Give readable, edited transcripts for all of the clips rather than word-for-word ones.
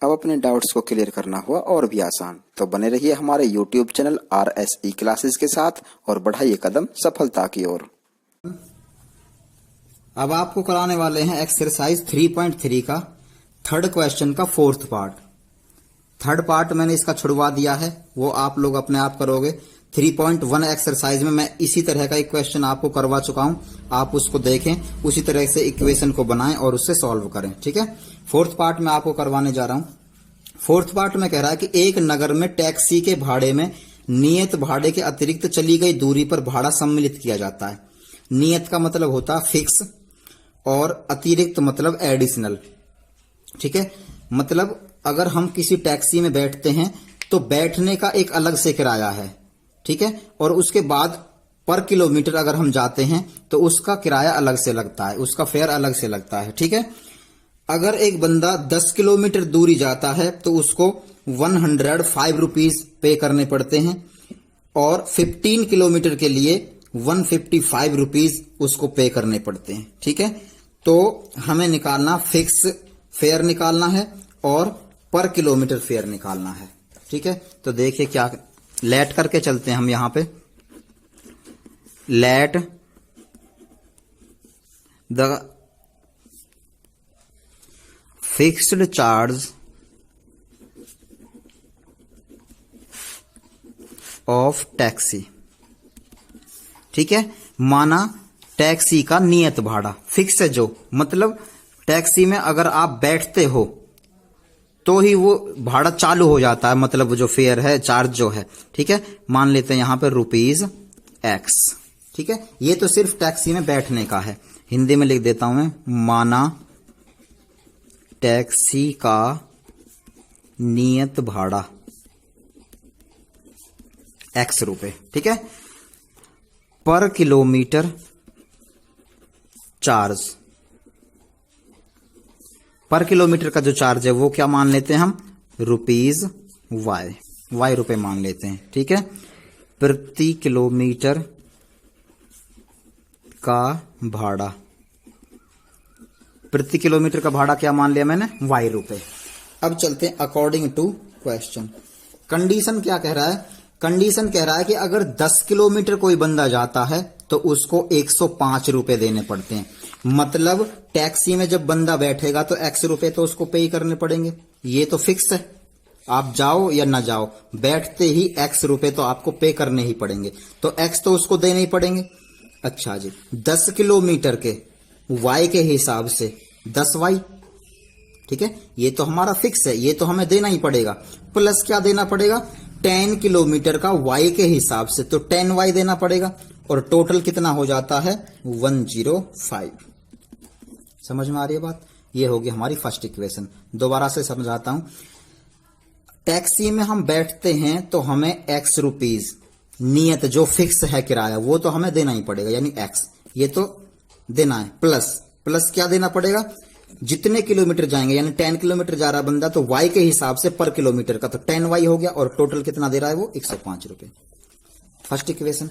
अब अपने डाउट्स को क्लियर करना हुआ और भी आसान, तो बने रहिए हमारे YouTube चैनल RSE क्लासेस के साथ और बढ़ाइए कदम सफलता की ओर। अब आपको कराने वाले हैं एक्सरसाइज 3.3 का थर्ड क्वेश्चन का फोर्थ पार्ट। थर्ड पार्ट मैंने इसका छुड़वा दिया है, वो आप लोग अपने आप करोगे। 3.1 एक्सरसाइज में मैं इसी तरह का एक क्वेश्चन आपको करवा चुका हूं, आप उसको देखें, उसी तरह से इक्वेशन को बनाएं और उससे सॉल्व करें। ठीक है, फोर्थ पार्ट में आपको करवाने जा रहा हूं। फोर्थ पार्ट में कह रहा है कि एक नगर में टैक्सी के भाड़े में नियत भाड़े के अतिरिक्त चली गई दूरी पर भाड़ा सम्मिलित किया जाता है। नियत का मतलब होता है फिक्स और अतिरिक्त मतलब एडिशनल। ठीक है, मतलब अगर हम किसी टैक्सी में बैठते हैं तो बैठने का एक अलग से किराया है। ठीक है, और उसके बाद पर किलोमीटर अगर हम जाते हैं तो उसका किराया अलग से लगता है, उसका फेयर अलग से लगता है। ठीक है, अगर एक बंदा 10 किलोमीटर दूरी जाता है तो उसको 105 रुपीज पे करने पड़ते हैं और 15 किलोमीटर के लिए 155 रुपीज उसको पे करने पड़ते हैं। ठीक है, तो हमें निकालना फिक्स फेयर निकालना है और पर किलोमीटर फेयर निकालना है। ठीक है, तो देखिए क्या लेट करके चलते हैं हम यहां पे। Let the fixed charge of taxi. ठीक है, माना टैक्सी का नियत भाड़ा फिक्स है, जो मतलब टैक्सी में अगर आप बैठते हो तो ही वो भाड़ा चालू हो जाता है, मतलब जो फेयर है, चार्ज जो है। ठीक है, मान लेते हैं यहां पर ₹X। ठीक है, ये तो सिर्फ टैक्सी में बैठने का है। हिंदी में लिख देता हूं मैं, माना टैक्सी का नियत भाड़ा X रुपए। ठीक है, पर किलोमीटर चार्ज, पर किलोमीटर का जो चार्ज है वो क्या मान लेते हैं हम, ₹Y रुपए मान लेते हैं। ठीक है, प्रति किलोमीटर का भाड़ा, प्रति किलोमीटर का भाड़ा क्या मान लिया मैंने, Y रुपए। अब चलते हैं अकॉर्डिंग टू क्वेश्चन। कंडीशन क्या कह रहा है, कंडीशन कह रहा है कि अगर 10 किलोमीटर कोई बंदा जाता है तो उसको 105 रुपए देने पड़ते हैं। मतलब टैक्सी में जब बंदा बैठेगा तो X रुपए तो उसको पे करने पड़ेंगे, ये तो फिक्स है। आप जाओ या ना जाओ, बैठते ही X रुपए तो आपको पे करने ही पड़ेंगे, तो X तो उसको देने ही पड़ेंगे। अच्छा जी, 10 किलोमीटर के Y के हिसाब से 10Y। ठीक है, ये तो हमारा फिक्स है, ये तो हमें देना ही पड़ेगा। प्लस क्या देना पड़ेगा, 10 किलोमीटर का Y के हिसाब से तो 10Y देना पड़ेगा और टोटल कितना हो जाता है, 105। समझ में आ रही है बात? ये होगी हमारी फर्स्ट इक्वेशन। दोबारा से समझाता हूं। टैक्सी में हम बैठते हैं तो हमें X रुपीज नियत जो फिक्स है किराया वो तो हमें देना ही पड़ेगा, यानी X ये तो देना है। प्लस क्या देना पड़ेगा, जितने किलोमीटर जाएंगे, यानी 10 किलोमीटर जा रहा बंदा तो Y के हिसाब से पर किलोमीटर का तो 10Y हो गया और टोटल कितना दे रहा है वो 105 रुपए। First equation.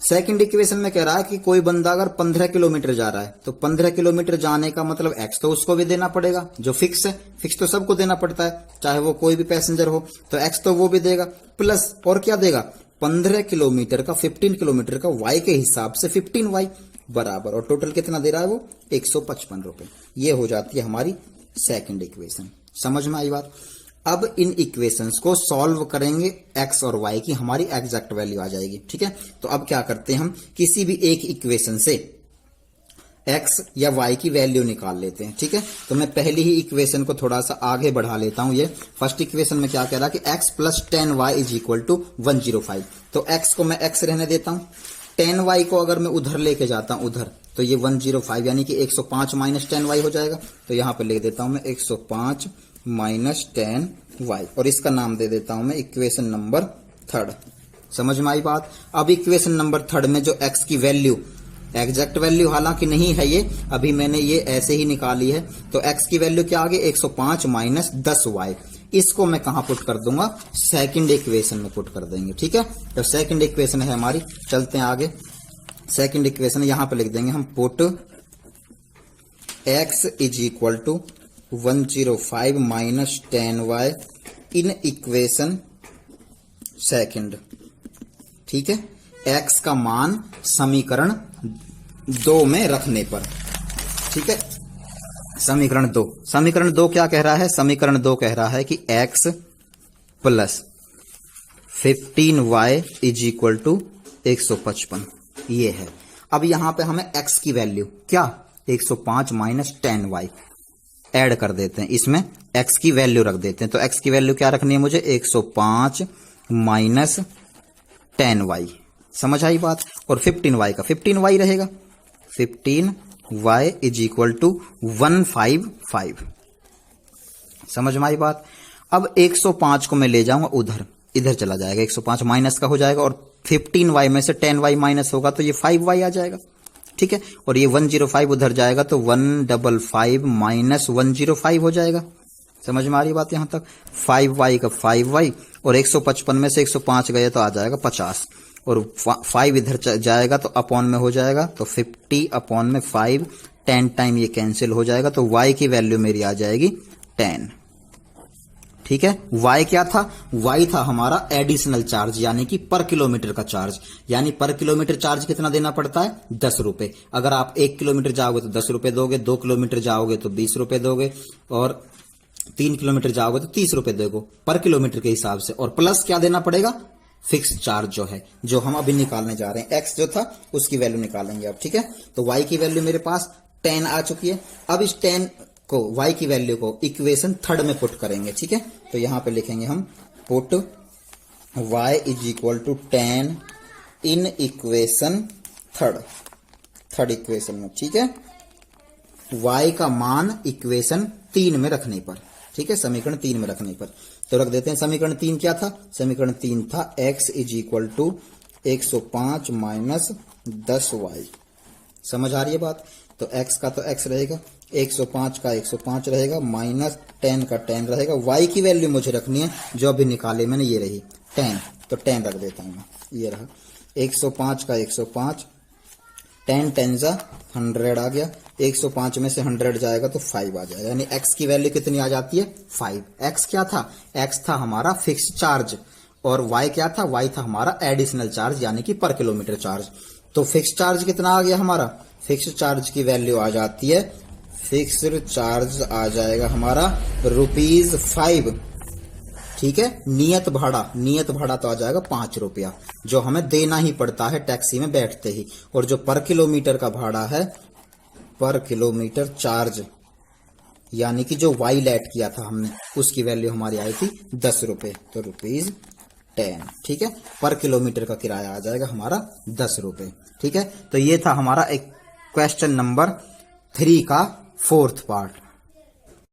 सेकंड इक्वेशन में कह रहा है कि कोई बंदा अगर 15 किलोमीटर जा रहा है तो 15 किलोमीटर जाने का मतलब X तो उसको भी देना पड़ेगा, जो फिक्स है, फिक्स तो सबको देना पड़ता है, चाहे वो कोई भी पैसेंजर हो, तो X तो वो भी देगा। प्लस और क्या देगा, 15 किलोमीटर का 15 किलोमीटर का Y के हिसाब से 15Y बराबर, और टोटल कितना दे रहा है वो 155 रुपए। ये हो जाती है हमारी सेकंड इक्वेशन। समझ में आई बात? अब इन इक्वेशंस को सॉल्व करेंगे, X और Y की हमारी एग्जैक्ट वैल्यू आ जाएगी। ठीक है, तो अब क्या करते हैं, हम किसी भी एक इक्वेशन से X या Y की वैल्यू निकाल लेते हैं। ठीक है, तो मैं पहली ही इक्वेशन को थोड़ा सा आगे बढ़ा लेता हूं। ये फर्स्ट इक्वेशन में क्या कह रहा है कि X + 10Y = 105। तो X को मैं X रहने देता हूं, 10Y को अगर मैं उधर लेके जाता हूं उधर, तो ये 105 यानी कि 105 - 10Y हो जाएगा। तो यहां पर लिख देता हूं मैं 105 - 10Y और इसका नाम दे देता हूं मैं इक्वेशन नंबर थर्ड। समझ में आई बात? अब इक्वेशन नंबर थर्ड में जो X की वैल्यू, एग्जैक्ट वैल्यू हालांकि नहीं है ये, अभी मैंने ये ऐसे ही निकाली है, तो X की वैल्यू क्या आ गई, 105 - 10Y। इसको मैं कहां पुट कर दूंगा, सेकंड इक्वेशन में पुट कर देंगे। ठीक है, तो सेकंड इक्वेशन है हमारी, चलते हैं आगे। सेकंड इक्वेशन यहां पे लिख देंगे हम, put X = 105 minus 10y in equation second. ठीक है, x का मान समीकरण 2 में रखने पर। ठीक है, समीकरण दो क्या कह रहा है? समीकरण 2 कह रहा है कि x plus 15y is equal to 155, ये है। अब यहां पे हमें x की वैल्यू क्या 105 माइनस 10y ऐड कर देते हैं, इसमें x की वैल्यू रख देते हैं। तो x की वैल्यू क्या रखनी है मुझे? 105 माइनस 10y, समझ आई बात? और 15y का 15y रहेगा, 15y इज इक्वल टू 155, समझ में आई बात? अब 105 को मैं ले जाऊंगा उधर, इधर चला जाएगा, 105 माइनस का हो जाएगा और 15y में से 10y माइनस होगा तो ये 5y आ जाएगा। ठीक है, और ये 105 उधर जाएगा तो 155 माइनस 105 हो जाएगा। समझ में आ रही बात यहां तक? 5y का 5y और 155 में से 105 गए तो आ जाएगा 50 और 5 इधर जाएगा तो अपॉन में हो जाएगा, तो 50 अपॉन में 5, 10 टाइम ये कैंसिल हो जाएगा तो y की वैल्यू मेरी आ जाएगी 10। ठीक है, y क्या था? y था हमारा एडिशनल चार्ज, यानी कि पर किलोमीटर का चार्ज। यानी पर किलोमीटर चार्ज कितना देना पड़ता है? 10 रुपए। अगर आप 1 किलोमीटर जाओगे तो 10 रुपए दोगे, 2 किलोमीटर जाओगे तो 20 रुपए दोगे और 3 किलोमीटर जाओगे तो 30 रुपए दोगे पर किलोमीटर के हिसाब से। और प्लस क्या देना पड़ेगा? फिक्स चार्ज जो है, जो हम अभी निकालने जा रहे हैं, x जो था उसकी वैल्यू निकालेंगे अब। ठीक है, तो y की वैल्यू मेरे पास 10 आ चुकी है। अब इस 10 को, y की वैल्यू को इक्वेशन थर्ड में पुट करेंगे। ठीक है, तो यहां पे लिखेंगे हम put y is equal to 10 in equation third equation में। ठीक है, y का मान इक्वेशन 3 में रखने पर। ठीक है, समीकरण 3 में रखने पर तो रख देते हैं। समीकरण 3 क्या था? समीकरण 3 था x is equal to 105 minus 10y। समझ आ रही है बात? तो x का तो x रहेगा, 105 का 105 रहेगा, माइनस 10 का 10 रहेगा। y की वैल्यू मुझे रखनी है जो अभी निकाले मैंने, ये रही 10, तो 10 रख देता हूं मैं, ये रहा 105 का 105, 10 10 जा 100 आ गया, 105 में से 100 जाएगा तो 5 आ जाएगा। यानी x की वैल्यू कितनी आ जाती है? 5। x क्या था? x था हमारा फिक्स चार्ज और y क्या था? y था हमारा एडिशनल चार्ज, यानी कि पर किलोमीटर चार्ज। तो फिक्स चार्ज कितना आ गया हमारा? फिक्स चार्ज की वैल्यू आ जाती है, फिक्स्ड चार्ज आ जाएगा हमारा ₹5। ठीक है, नियत भाड़ा तो आ जाएगा 5 रुपया, जो हमें देना ही पड़ता है टैक्सी में बैठते ही। और जो पर किलोमीटर का भाड़ा है, पर किलोमीटर चार्ज, यानी कि जो वाई लेट किया था हमने, उसकी वैल्यू हमारी आई थी 10 रुपए, तो ₹10। ठीक है, पर किलोमीटर का किराया आ जाएगा हमारा 10 रुपए। ठीक है, तो ये था हमारा एक क्वेश्चन नंबर 3 का 4th पार्ट।